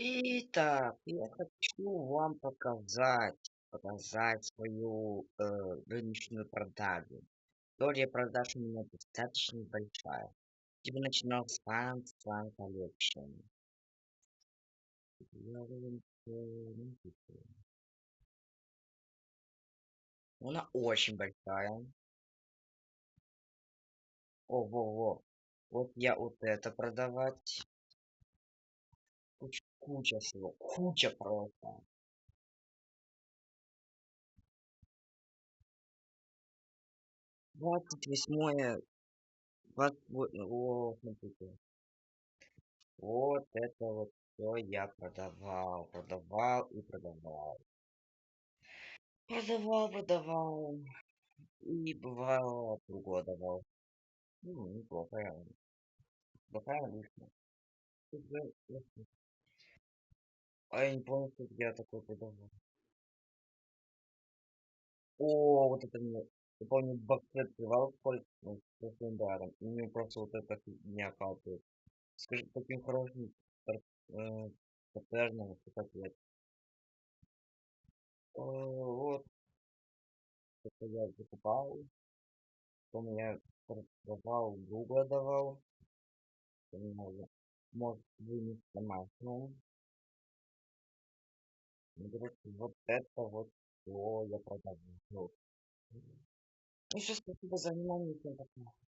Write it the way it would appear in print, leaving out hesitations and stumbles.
Итак, я хочу вам показать свою рыночную продажу. История продаж у меня достаточно большая. Я бы начинал с Fun Collection. Она очень большая. Ого-го. Вот я вот это продавать. Куча всего. Куча просто. 28-е. О, смотрите. Вот это вот все я продавал и продавал. Продавал. И бывало другое давал. Ну, неплохая. Плохая вышла. А я не помню, что я такой продавал. О, вот это мне. Я помню, бокс открывал с легендаром. И мне просто вот эта фигня капает. Скажи, таким хорошим паттерном, что так вот. Вот, это я закупал. Потом я продавал, друга давал. Может вынести максимум. Ну, короче, вот это вот все я продавал. Ну, еще спасибо за внимание. Всем пока.